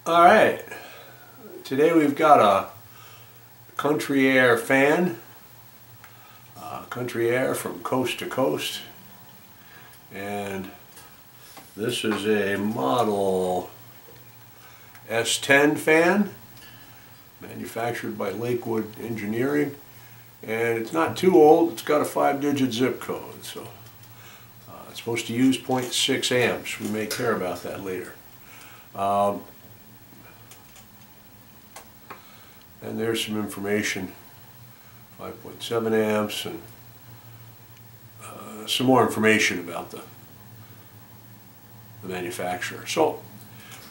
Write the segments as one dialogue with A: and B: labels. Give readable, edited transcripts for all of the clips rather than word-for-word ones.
A: Alright, today we've got a Country Aire fan, Country Aire from coast to coast, and this is a model S10 fan manufactured by Lakewood Engineering, and it's not too old. It's got a 5-digit zip code, so it's supposed to use 0.6 amps. We may care about that later. And there's some information, 5.7 amps, and some more information about the manufacturer. So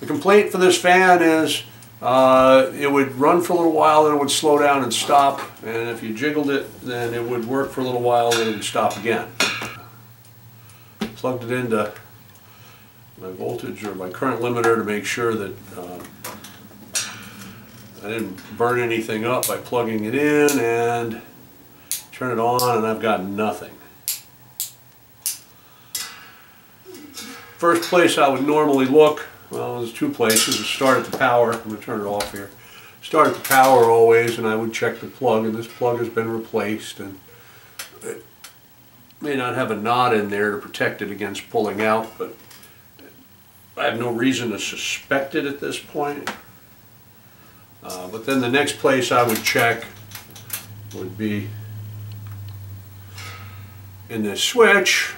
A: the complaint for this fan is it would run for a little while, then it would slow down and stop, and if you jiggled it, then it would work for a little while, then it would stop again. Plugged it into my voltage or my current limiter to make sure that I didn't burn anything up by plugging it in, and turn it on, and I've got nothing. First place I would normally look, well, there's two places. Start at the power. I'm going to turn it off here. Start at the power always, and I would check the plug, and this plug has been replaced, and it may not have a knot in there to protect it against pulling out, but I have no reason to suspect it at this point. But then the next place I would check would be in this switch,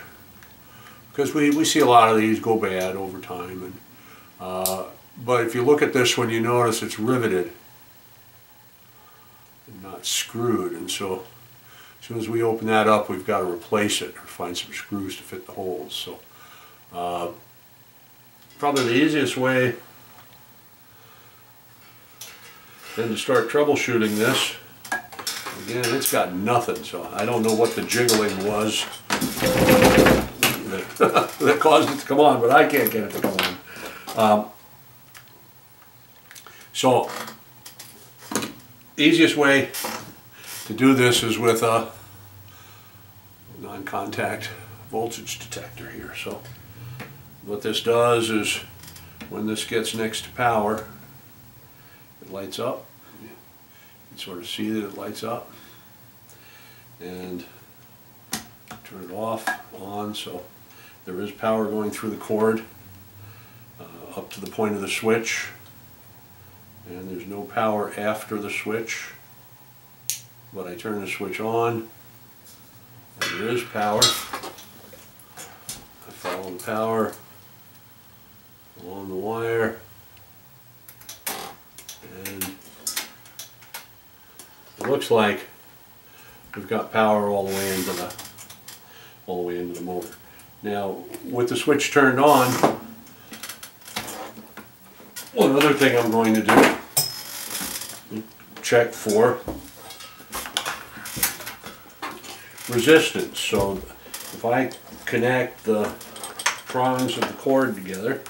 A: because we see a lot of these go bad over time. And but if you look at this one, you notice it's riveted and not screwed, and so as soon as we open that up, we've got to replace it or find some screws to fit the holes. So probably the easiest way then to start troubleshooting this. Again, it's got nothing, so I don't know what the jiggling was that caused it to come on, but I can't get it to come on. So, easiest way to do this is with a non-contact voltage detector here. So, what this does is when this gets next to power, it lights up. You can sort of see that it lights up, and turn it off, on, so there is power going through the cord up to the point of the switch, and there's no power after the switch, but I turn the switch on and there is power. I follow the power along the wire, and it looks like we've got power all the way into the motor. Now, with the switch turned on, one other thing I'm going to do, check for resistance. So if I connect the prongs of the cord together,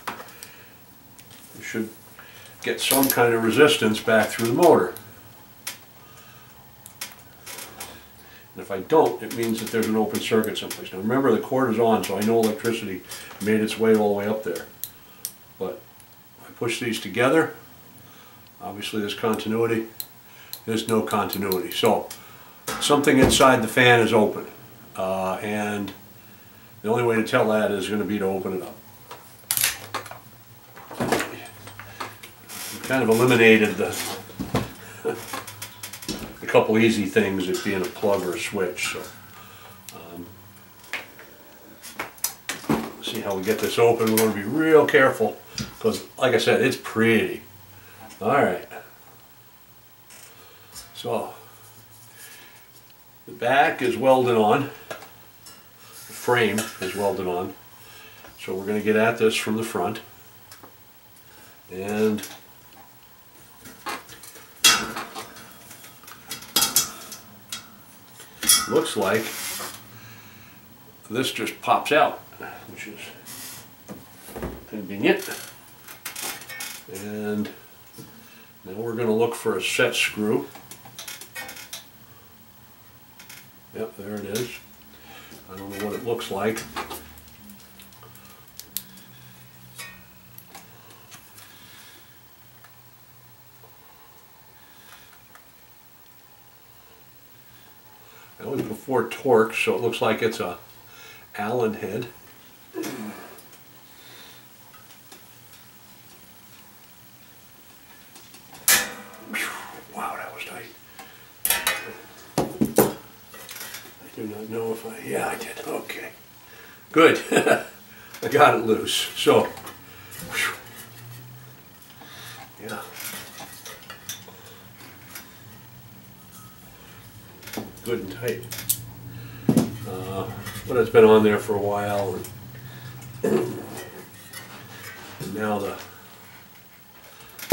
A: we should get some kind of resistance back through the motor. And if I don't, it means that there's an open circuit someplace. Now remember, the cord is on, so I know electricity made its way all the way up there. But if I push these together, obviously there's continuity, there's no continuity. So something inside the fan is open. And the only way to tell that is going to be to open it up. Kind of eliminated the couple easy things, it being a plug or a switch. So see how we get this open. We're going to be real careful because, like I said, it's pretty. Alright, so the back is welded on, the frame is welded on, so we're going to get at this from the front, and looks like this just pops out, which is convenient. And now we're going to look for a set screw. Yep, there it is. I don't know what it looks like. always before torque, so it looks like it's a Allen head. Wow, that was tight. I do not know if yeah, I did. Okay. Good. I got it loose. So, yeah. Good and tight. But it's been on there for a while, and now the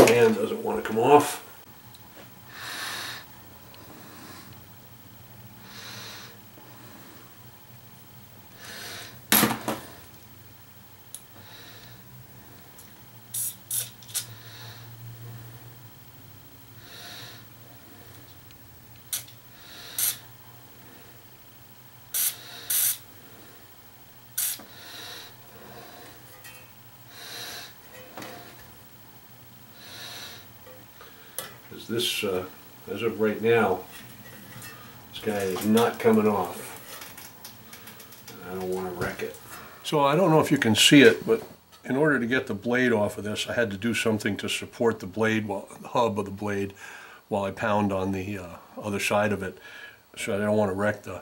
A: fan doesn't want to come off. This, as of right now, this guy is not coming off. I don't want to wreck it. So I don't know if you can see it, but in order to get the blade off of this, I had to do something to support the blade, the hub of the blade, while I pound on the other side of it. So I don't want to wreck the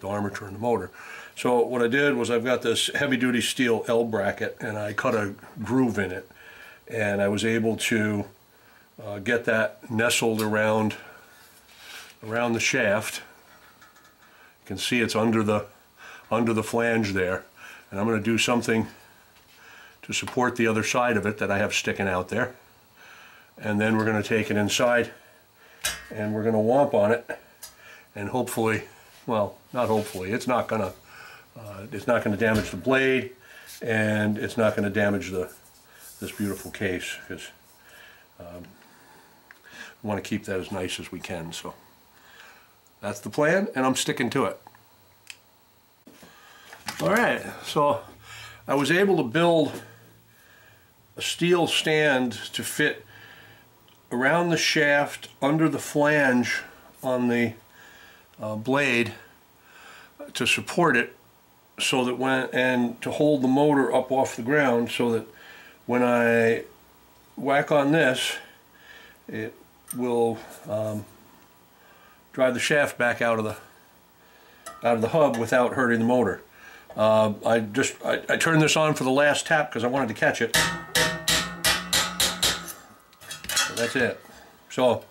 A: armature in the motor. So what I did was I've got this heavy-duty steel L bracket, and I cut a groove in it, and I was able to get that nestled around the shaft. You can see it's under the flange there, and I'm going to do something to support the other side of it that I have sticking out there, and then we're going to take it inside and we're going to whomp on it, and hopefully, well, not hopefully, it's not going to damage the blade, and it's not going to damage this beautiful case, because we want to keep that as nice as we can. So that's the plan, and I'm sticking to it. Alright, so I was able to build a steel stand to fit around the shaft under the flange on the blade to support it, so that and to hold the motor up off the ground, so that when I whack on this, it will drive the shaft back out of the hub without hurting the motor. I turned this on for the last tap because I wanted to catch it. So that's it. So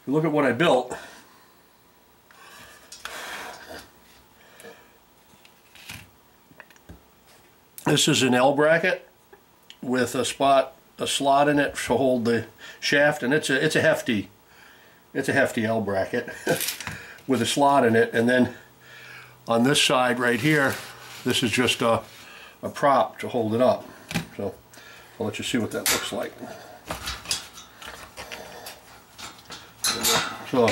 A: look at what I built. This is an L bracket with a slot in it to hold the shaft, and it's a hefty L bracket with a slot in it. And then on this side right here, this is just a prop to hold it up. So I'll let you see what that looks like. So,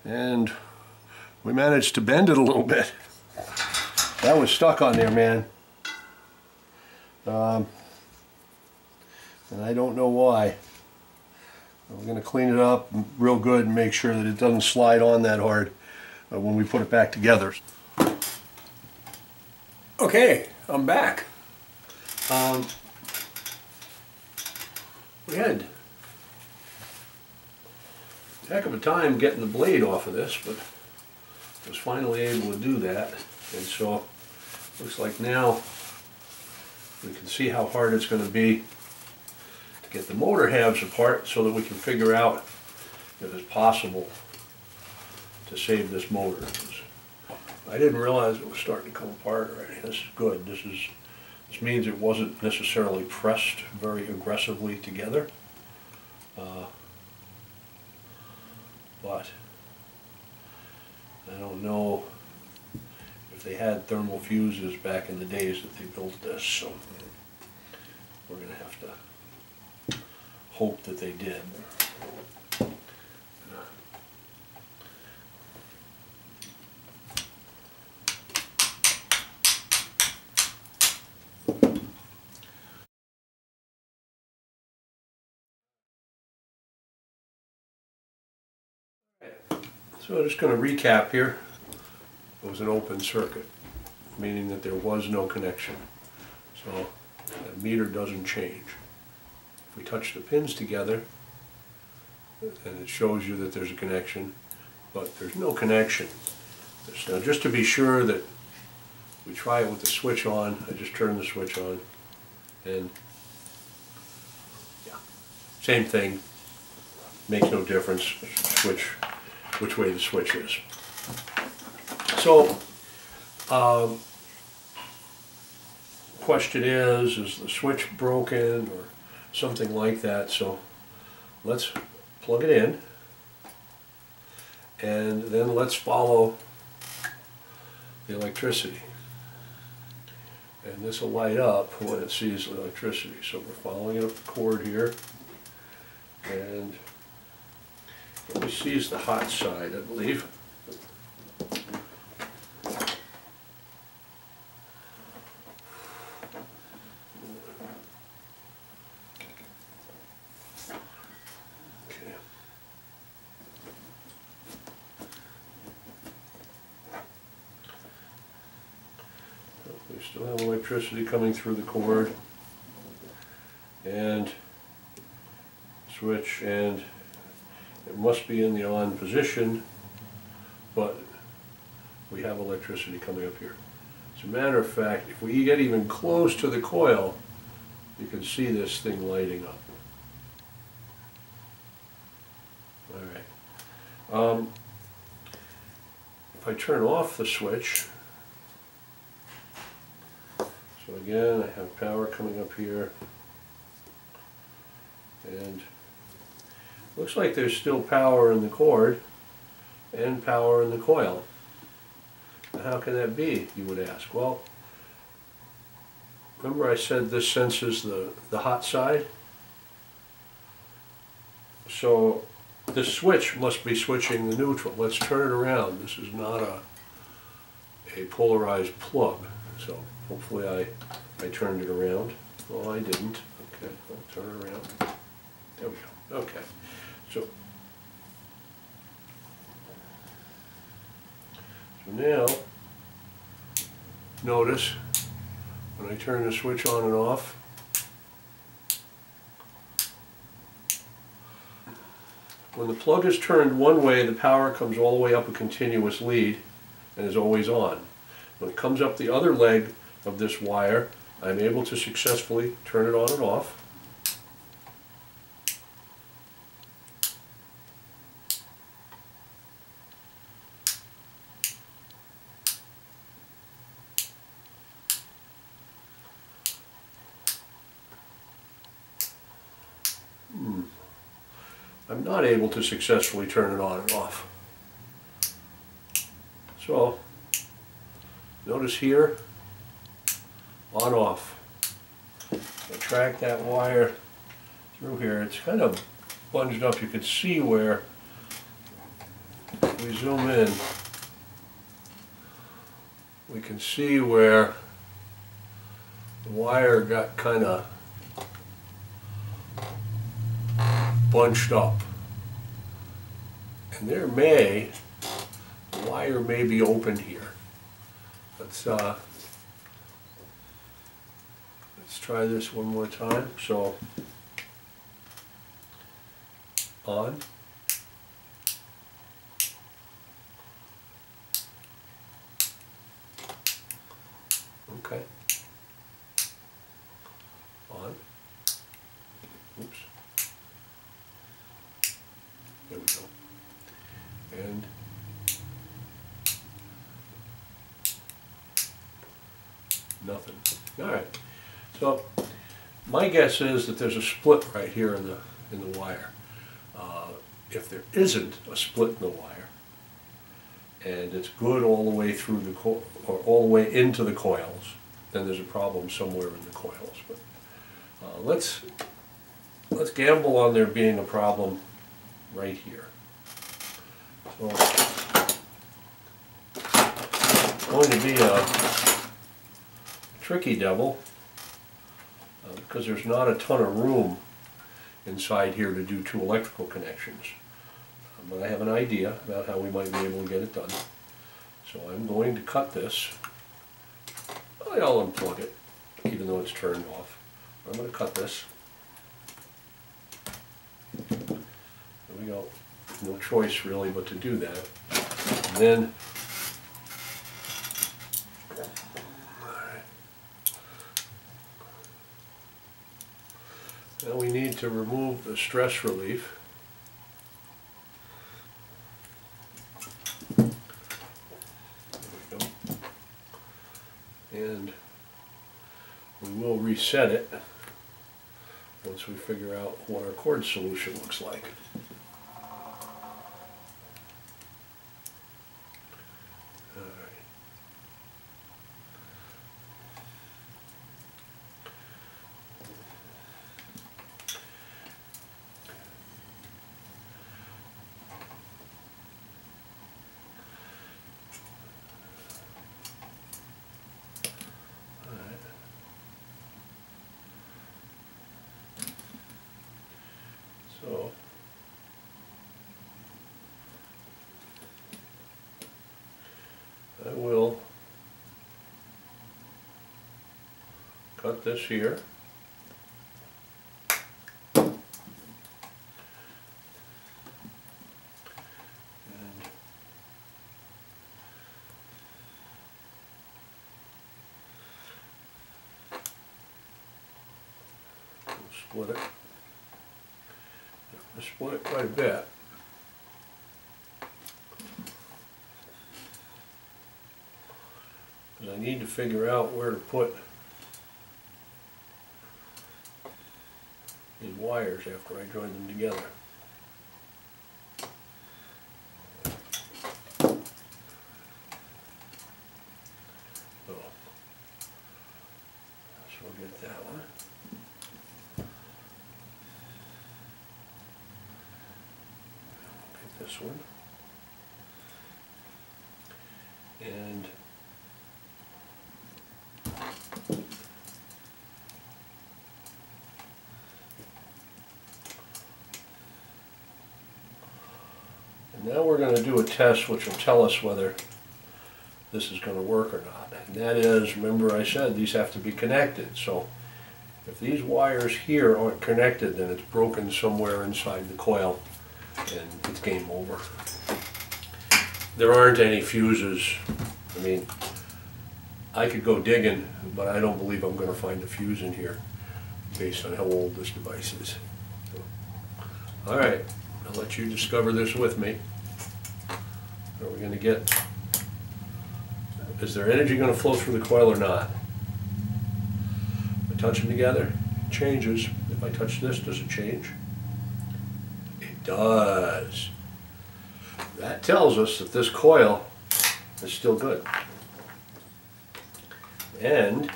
A: and we managed to bend it a little bit. That was stuck on there, man. And I don't know why. We're going to clean it up real good and make sure that it doesn't slide on that hard when we put it back together. Okay, I'm back. We had a heck of a time getting the blade off of this, but I was finally able to do that. And so looks like now we can see how hard it's going to be to get the motor halves apart, so that we can figure out if it's possible to save this motor. I didn't realize it was starting to come apart already. This is good. This means it wasn't necessarily pressed very aggressively together. But I don't know if they had thermal fuses back in the days that they built this, so we're going to have to hope that they did. So I'm just going to recap here. It was an open circuit, meaning that there was no connection. So the meter doesn't change. If we touch the pins together, then it shows you that there's a connection, but there's no connection. Now just to be sure that we try it with the switch on, I just turn the switch on, and yeah, same thing, makes no difference which way the switch is. So, question is the switch broken or something like that? So let's plug it in, and then let's follow the electricity. And this will light up when it sees the electricity. So we're following it up the cord here, and it sees the hot side, I believe. We still have electricity coming through the cord and switch, and it must be in the on position, but we have electricity coming up here. As a matter of fact, if we get even close to the coil, you can see this thing lighting up. Alright. If I turn off the switch, so again, I have power coming up here, and looks like there's still power in the cord and power in the coil. Now, how can that be, you would ask? Well, remember I said this senses the hot side? So this switch must be switching the neutral. Let's turn it around. This is not a polarized plug. So hopefully I turned it around. Well, I didn't. Okay, I'll turn it around. There we go. Okay. So now, notice when I turn the switch on and off, when the plug is turned one way, the power comes all the way up a continuous lead and is always on. When it comes up the other leg of this wire, I'm able to successfully turn it on and off. I'm not able to successfully turn it on and off. So, notice here, on off. I track that wire through here. It's kind of bunged up. You can see where, if we zoom in, we can see where the wire got kind of bunched up. And the wire may be open here. Let's try this one more time. So, on. Okay. On. Oops. There we go. And nothing. All right. So my guess is that there's a split right here in the wire. If there isn't a split in the wire, and it's good all the way through the or all the way into the coils, then there's a problem somewhere in the coils. But let's gamble on there being a problem right here. So it's going to be a tricky devil because there's not a ton of room inside here to do two electrical connections. but I have an idea about how we might be able to get it done. So I'm going to cut this. I'll unplug it, even though it's turned off. I'm going to cut this. There we go. No choice really but to do that. And then, now we need to remove the stress relief. There we go. And we will reset it once we figure out what our cord solution looks like. So I will cut this here. And we'll split it. I split it quite a bit. Because I need to figure out where to put these wires after I join them together. So we'll get that one. This one, and now we're going to do a test which will tell us whether this is going to work or not. And that is, remember I said these have to be connected, so if these wires here aren't connected, then it's broken somewhere inside the coil and it's game over. There aren't any fuses. I mean, I could go digging, but I don't believe I'm going to find a fuse in here based on how old this device is. So, all right, I'll let you discover this with me. Are we going to get, is there energy going to flow through the coil or not? If I touch them together, it changes. If I touch this, does it change? Does. That tells us that this coil is still good. And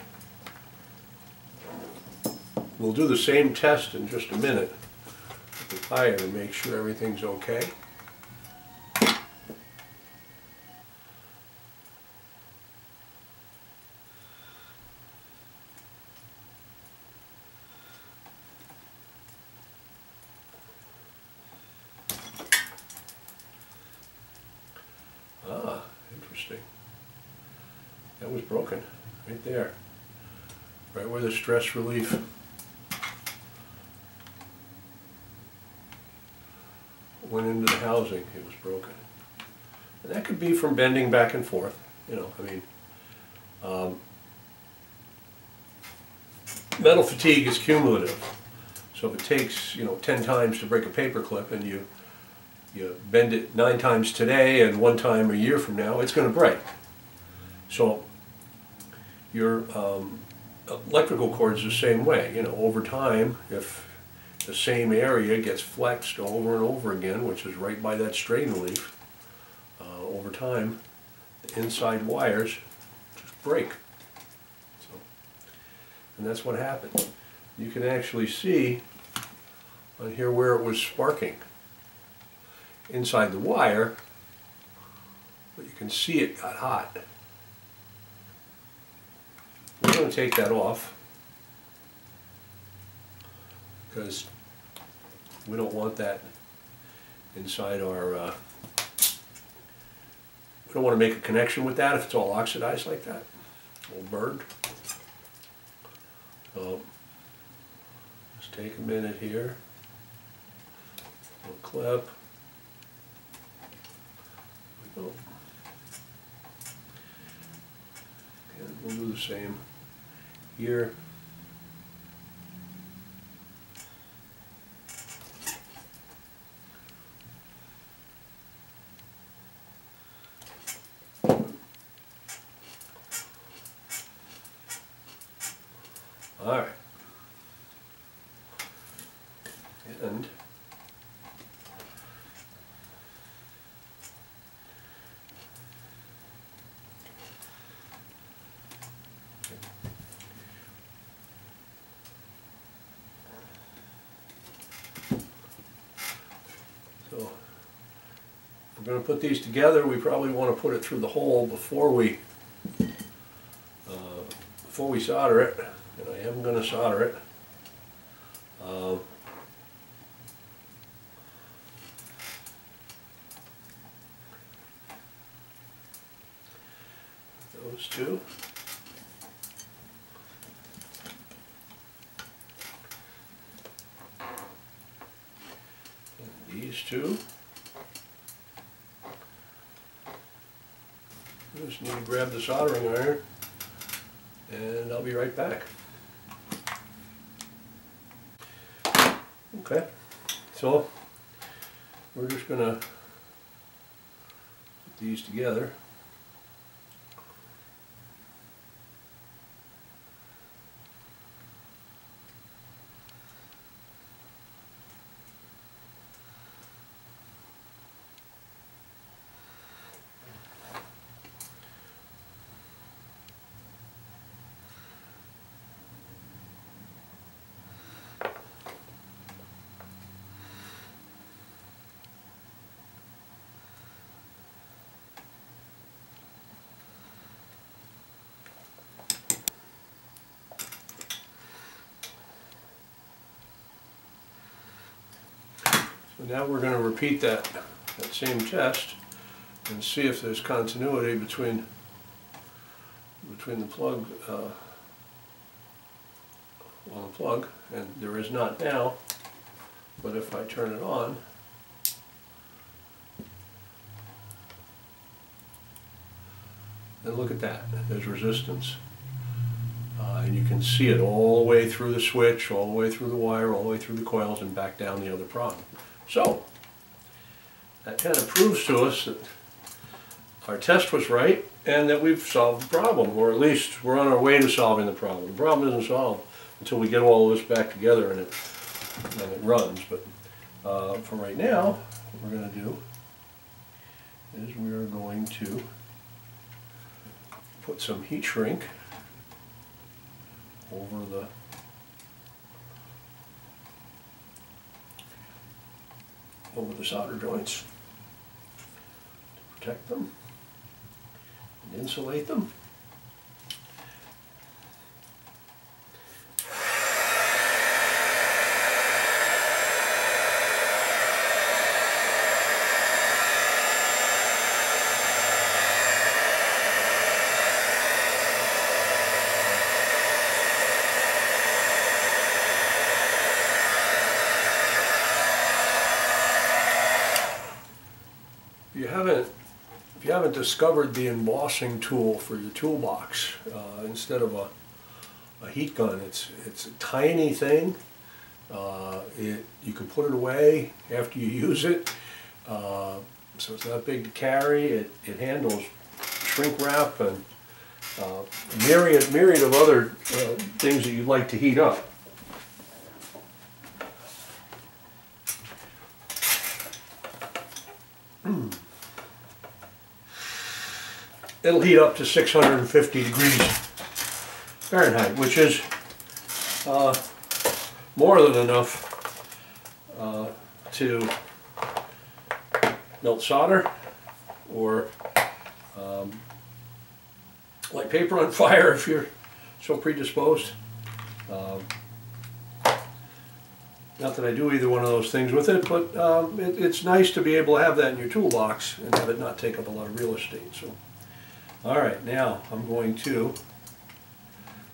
A: we'll do the same test in just a minute with the tire to make sure everything's okay. Ah, interesting. That was broken right there. Right where the stress relief went into the housing, it was broken. And that could be from bending back and forth, you know, I mean, metal fatigue is cumulative. So if it takes, 10 times to break a paper clip and you bend it 9 times today and 1 time a year from now, it's going to break. So your electrical cord is the same way. Over time, if the same area gets flexed over and over again, which is right by that strain relief, over time, the inside wires just break. So, and that's what happened. You can actually see on here where it was sparking inside the wire, but you can see it got hot. We're going to take that off because we don't want that inside our, we don't want to make a connection with that if it's all oxidized like that, all burned. So just take a minute here, little clip. There we go. And we'll do the same here. All right, and so if we're going to put these together, we probably want to put it through the hole before we solder it. And I am going to solder it. Those two. And these two. I just need to grab the soldering iron, and I'll be right back. Okay, so we're just going to put these together. So now we're going to repeat that same test and see if there's continuity between the plug on the plug, and there is not now, but if I turn it on, then look at that, there's resistance. And you can see it all the way through the switch, all the way through the wire, all the way through the coils, and back down the other prong. So, that kind of proves to us that our test was right and that we've solved the problem, or at least we're on our way to solving the problem. The problem isn't solved until we get all of this back together and it runs. But for right now, what we're going to do is we are going to put some heat shrink over the solder joints to protect them and insulate them. If you haven't discovered the embossing tool for your toolbox, instead of a heat gun, it's a tiny thing. You can put it away after you use it, so it's not big to carry. It handles shrink wrap and myriad of other things that you'd like to heat up. It'll heat up to 650 degrees Fahrenheit, which is more than enough to melt solder or light paper on fire if you're so predisposed. Not that I do either one of those things with it, but it's nice to be able to have that in your toolbox and have it not take up a lot of real estate. So, all right, now I'm going to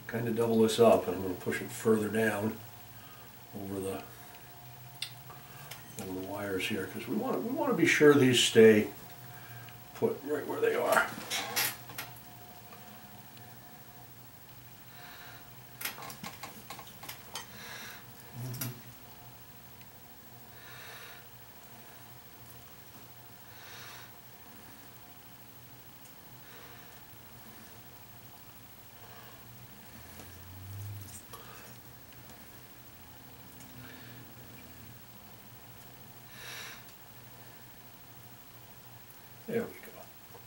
A: kind of double this up, and I'm going to push it further down over the wires here, because we want to be sure these stay put right where they are. There we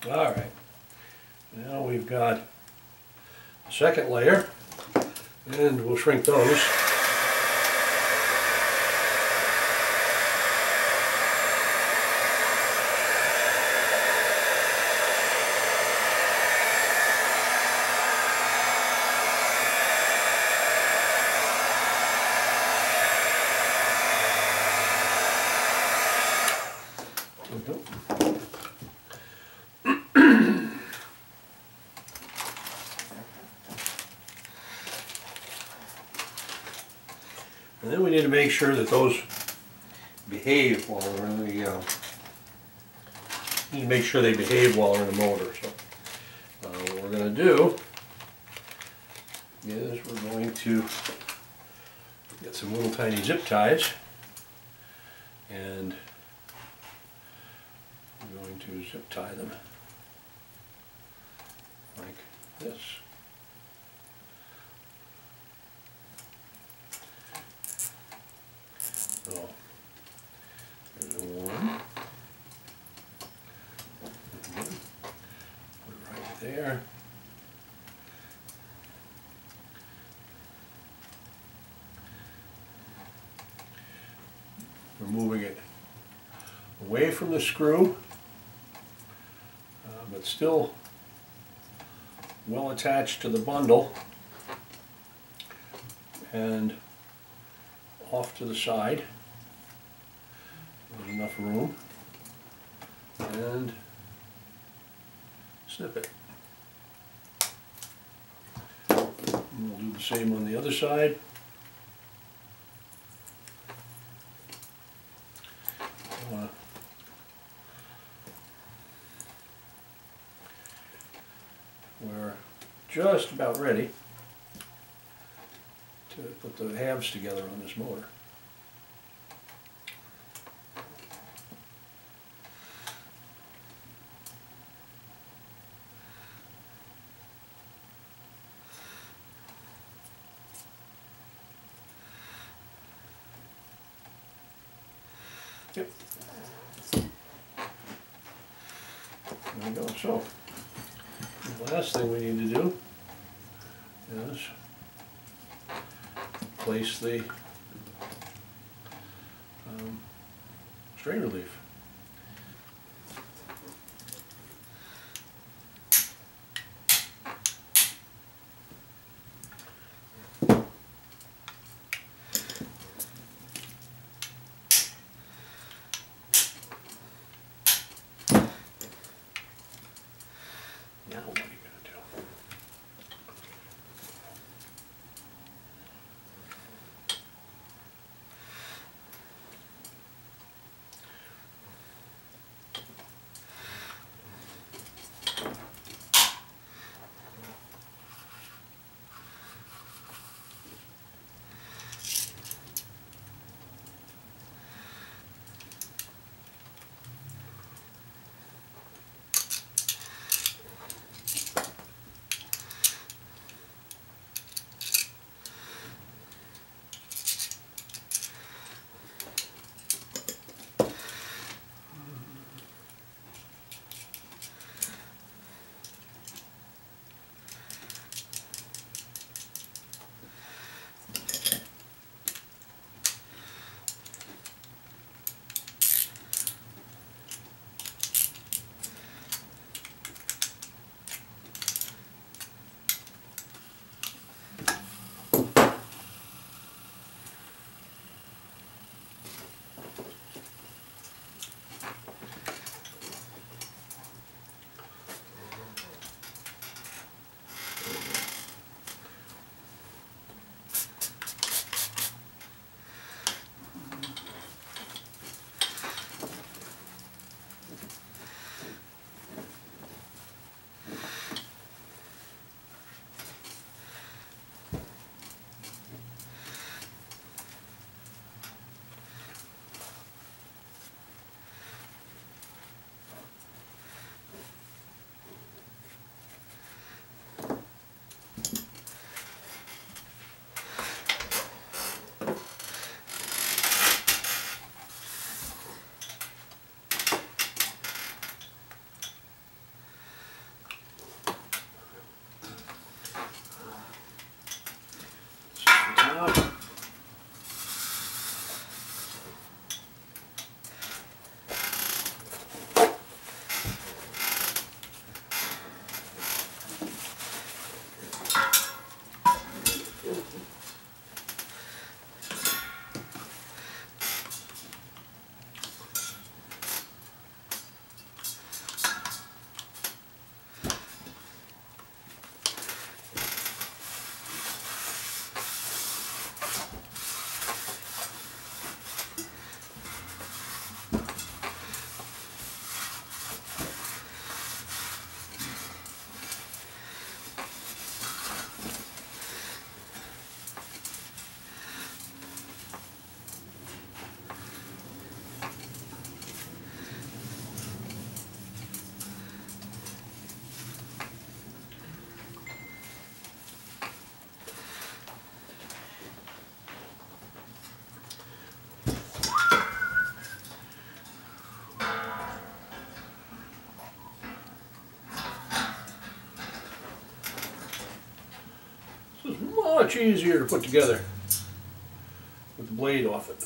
A: go. All right. Now we've got a second layer, and we'll shrink those. And then we need to make sure that those behave while we're in the. Need to make sure they behave while we're in the motor. So what we're going to do is we're going to get some little tiny zip ties, and we're going to zip tie them like this. So there's one. Put it right there. We're moving it away from the screw, but still well attached to the bundle, and off to the side. There's enough room, and snip it. And we'll do the same on the other side. We're just about ready to put the halves together on this motor. Yep. There we go. So the last thing we need to do is place the strain relief. Now what are you going to do? is much easier to put together with the blade off it.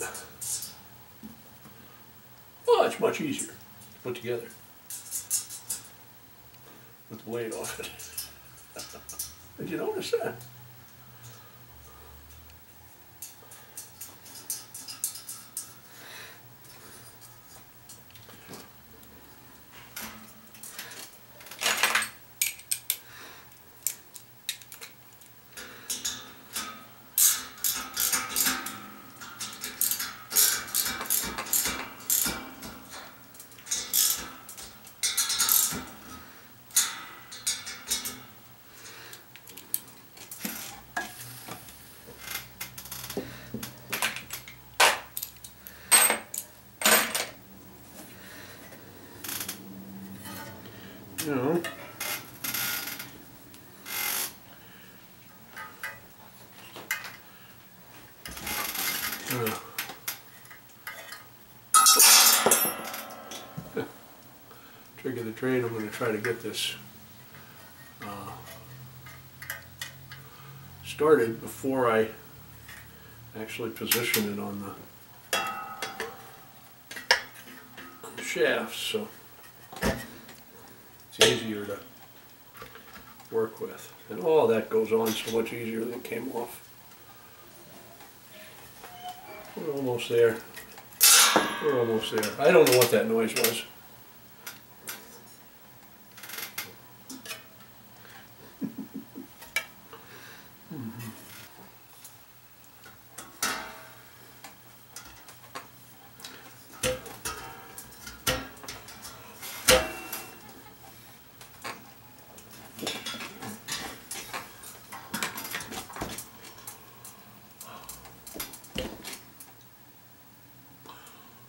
A: Much easier to put together with the blade off it. Did you notice that? You know, trick of the trade, I'm going to try to get this started before I actually position it on the shafts, so it's easier to work with. And all that goes on so much easier than it came off. We're almost there. We're almost there. I don't know what that noise was.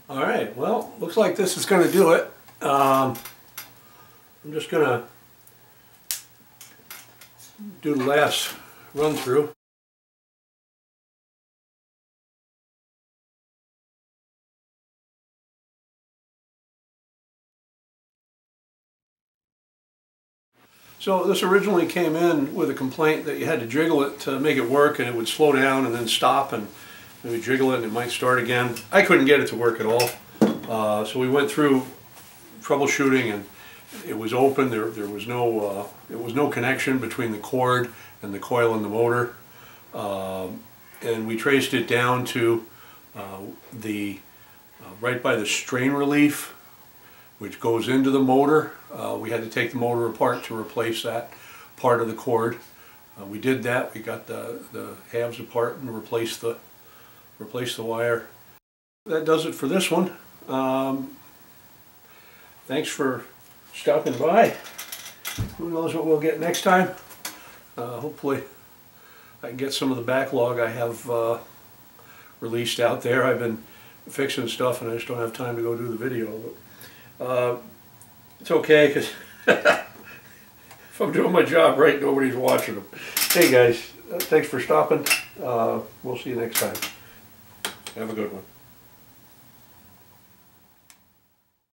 A: All right, well, looks like this is going to do it. I'm just going to do the last run through. So this originally came in with a complaint that you had to jiggle it to make it work, and it would slow down and then stop, and maybe jiggle it and it might start again. I couldn't get it to work at all. So we went through troubleshooting, and it was open. There was no connection between the cord and the coil in the motor. And we traced it down to right by the strain relief, which goes into the motor. We had to take the motor apart to replace that part of the cord. We did that. We got the halves apart and replaced the wire. That does it for this one. Thanks for stopping by. Who knows what we'll get next time. Hopefully I can get some of the backlog I have released out there. I've been fixing stuff and I just don't have time to go do the video. But, it's okay, because if I'm doing my job right, nobody's watching them. Hey guys, thanks for stopping. We'll see you next time. Have a good one.